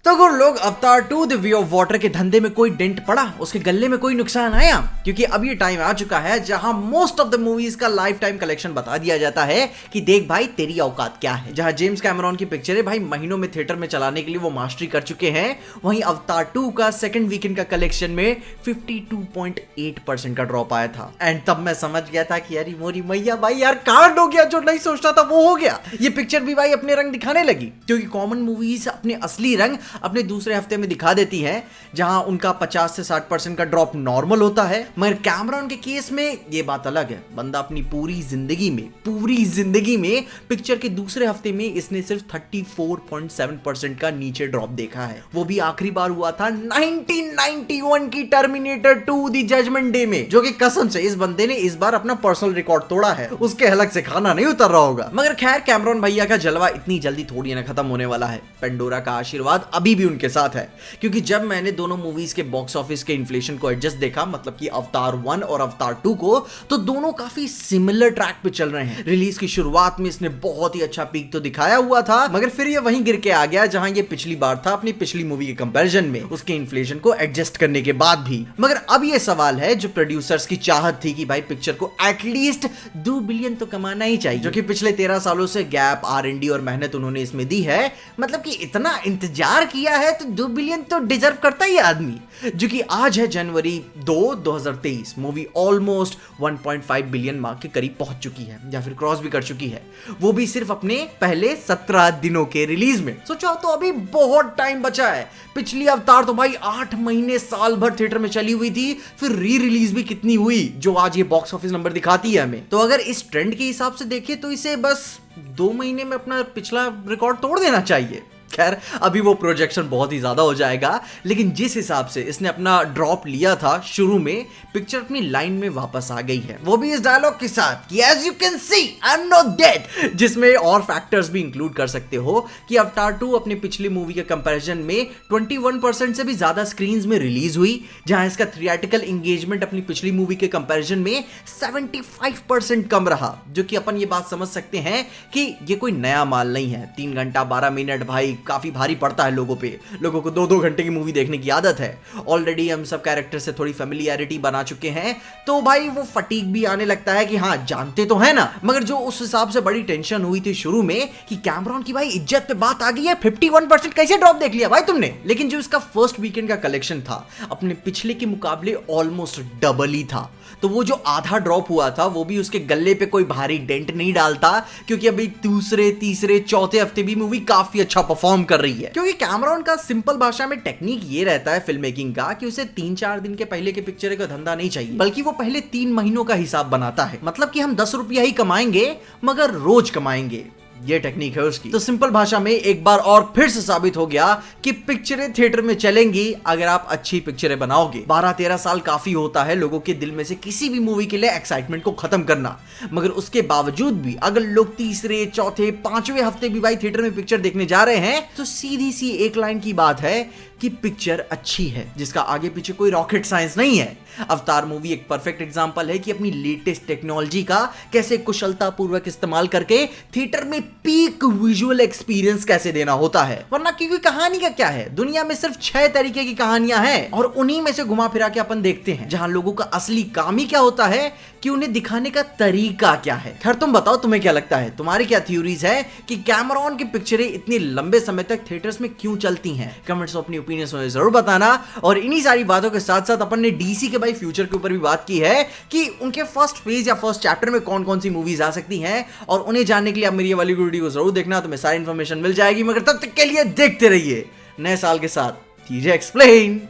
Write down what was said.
तो गुड लोग, अवतार 2 द वे ऑफ वाटर के धंधे में कोई डेंट पड़ा, उसके गले में कोई नुकसान आया? क्योंकि अब ये टाइम आ चुका है जहां मोस्ट ऑफ द मूवीज का लाइफ टाइम कलेक्शन बता दिया जाता है कि देख भाई तेरी औकात क्या है। जहां जेम्स कैमरॉन की पिक्चरें भाई महीनों में थिएटर में चलाने के लिए वो मास्टरी कर चुके हैं, वहीं अवतार 2 का सेकंड वीकेंड का कलेक्शन में 52.8% का ड्रॉप आया था। एंड तब मैं समझ गया था कि यार मोरी मैया भाई यार कांड हो गया, जो नहीं सोचता था वो हो गया। ये पिक्चर भी भाई अपने रंग दिखाने लगी, क्योंकि कॉमन मूवीज अपने असली रंग अपने दूसरे हफ्ते में दिखा देती है, जहां उनका 50 से 60% का ड्रॉप नॉर्मल होता है। मगर कैमरॉन के केस में ये बात अलग है। बंदा अपनी पूरी जिंदगी में पिक्चर के दूसरे हफ्ते में इसने सिर्फ 34.7% का नीचे ड्रॉप देखा है। वो भी आखिरी बार हुआ था 1991 की टर्मिनेटर 2 द जजमेंट डे में, जो कि कसम से इस बंदे ने इस बार अपना पर्सनल रिकॉर्ड तोड़ा है। उसके हलक से खाना नहीं उतर रहा होगा। मगर खैर, कैमरॉन भैया का जलवा इतनी जल्दी थोड़ी ना खत्म होने वाला है। पेंडोरा का आशीर्वाद अभी भी उनके साथ है, क्योंकि जब मैंने दोनों मूवीज के बॉक्स ऑफिस के इन्फ्लेशन को एडजस्ट देखा, मतलब कि अवतार 1 और अवतार 2 को, तो दोनों काफी सिमिलर ट्रैक पे चल रहे हैं। रिलीज की शुरुआत में इसने बहुत ही अच्छा पीक तो दिखाया हुआ था, मगर फिर ये वहीं गिर के आ गया जहां ये पिछली बार था अपनी पिछली मूवी के कंपैरिजन में, उसके इन्फ्लेशन को एडजस्ट करने के बाद भी। मगर अब ये सवाल है जो प्रोड्यूसर्स की चाहत थी कि भाई पिक्चर को एटलीस्ट 2 बिलियन तो कमाना ही चाहिए, जो कि पिछले 13 सालों से गैप, R&D और मेहनत उन्होंने इसमें दी है। मतलब कि इतना इंतजार किया है तो 2 बिलियन तो डिजर्व करता ही आदमी। जो कि आज है जनवरी 2, 2023, मूवी ऑलमोस्ट 1.5 बिलियन मार्क के करीब पहुंच चुकी है, या फिर क्रॉस भी कर चुकी है, वो भी सिर्फ अपने पहले 17 दिनों के रिलीज में। सोचो तो अभी बहुत टाइम बचा है। पिछली अवतार तो भाई 8 महीने साल भर थिएटर में चली हुई थी, फिर री रिलीज भी कितनी हुई, जो आज ये बॉक्स ऑफिस नंबर दिखाती है हमें। तो अगर इस ट्रेंड के हिसाब से देखें तो इसे बस 2 महीने में अपना पिछला रिकॉर्ड तोड़ देना चाहिए। खैर, अभी वो प्रोजेक्शन बहुत ही ज्यादा हो जाएगा, लेकिन जिस हिसाब से इसने अपना ड्रॉप लिया था शुरू में, पिक्चर अपनी लाइन में वापस आ गई है, वो भी इस डायलॉग के साथ कि as you can see I am not dead, जिसमें और फैक्टर्स भी इंक्लूड कर सकते हो कि अवतार 2 अपने पिछली मूवी के कंपैरिजन में 21% से भी ज्यादा स्क्रीन्स में रिलीज हुई, जहां इसका थिएट्रिकल एंगेजमेंट अपनी पिछली मूवी के कंपैरिजन में 75% कम रहा। जो कि अपन ये बात समझ सकते हैं कि ये कोई नया माल नहीं है। 3 घंटा 12 मिनट भाई काफी भारी पड़ता है लोगों पे। लोगों को 2-2 घंटे की मूवी देखने की आदत है। ऑलरेडी हम सब कैरेक्टर से थोड़ी फेमिलियरिटी बना चुके हैं, तो भाई वो फटीग भी आने लगता है कि हाँ जानते तो है ना। मगर जो उस हिसाब से बड़ी टेंशन हुई थी शुरू में कि कैमरॉन की भाई इज्जत पे बात आ गई है, 51% कैसे ड्रॉप देख लिया भाई तुमने। लेकिन जो इसका फर्स्ट वीकेंड का कलेक्शन था अपने पिछले के मुकाबले ऑलमोस्ट डबल ही था। तो वो जो आधा ड्रॉप हुआ था वो भी उसके गले पे कोई भारी डेंट नहीं डालता, क्योंकि अभी दूसरे, तीसरे, चौथे हफ्ते भी मूवी काफी अच्छा परफॉर्म कर रही है। क्योंकि कैमरॉन का सिंपल भाषा में टेक्निक ये रहता है फिल्म मेकिंग का कि उसे 3-4 दिन के पहले के पिक्चर का धंधा नहीं चाहिए, बल्कि वो पहले 3 महीनों का हिसाब बनाता है। मतलब कि हम 10 रुपया ही कमाएंगे मगर रोज कमाएंगे, ये टेक्निक है उसकी। तो सिंपल भाषा में एक बार और फिर से साबित हो गया कि पिक्चरें थिएटर में चलेंगी अगर आप अच्छी पिक्चरें बनाओगे। 12-13 साल काफी होता है लोगों के दिल में से किसी भी मूवी के लिए एक्साइटमेंट को खत्म करना, मगर उसके बावजूद भी अगर लोग तीसरे, चौथे, 5वें हफ्ते भी भाई थिएटर में पिक्चर देखने जा रहे हैं, तो सीधी सी एक लाइन की बात है कि पिक्चर अच्छी है, जिसका आगे पीछे कोई रॉकेट साइंस नहीं है। अवतार मूवी एक परफेक्ट एग्जांपल है कि अपनी लेटेस्ट टेक्नोलॉजी का कैसे कुशलता पूर्वक इस्तेमाल करके थिएटर में पीक विजुअल एक्सपीरियंस कैसे देना होता है। वरना क्योंकि कहानी का क्या है, दुनिया में सिर्फ 6 तरीके की कहानियां हैं और उन्हीं में से घुमा फिरा के अपन देखते हैं, जहां लोगों का असली काम ही क्या होता है कि उन्हें दिखाने का तरीका क्या है। खैर तुम बताओ तुम्हें क्या लगता है, तुम्हारी क्या थ्योरीज है कि कैमरॉन की पिक्चरें इतनी लंबे समय तक थिएटर्स में क्यों चलती हैं? कमेंट्स में अपनी ओपिनियंस मुझे जरूर बताना। और इन्हीं सारी बातों के साथ साथ अपन ने डीसी के भाई फ्यूचर के ऊपर भी बात की है कि उनके फर्स्ट फेज या फर्स्ट चैप्टर में कौन कौन सी मूवीज आ सकती हैं, और उन्हें जानने के लिए आप मेरी ये वाली वीडियो को जरूर देखना, तुम्हें सारी इंफॉर्मेशन मिल जाएगी। मगर तब तक के लिए देखते रहिए नए साल के साथ TJ एक्सप्लेन।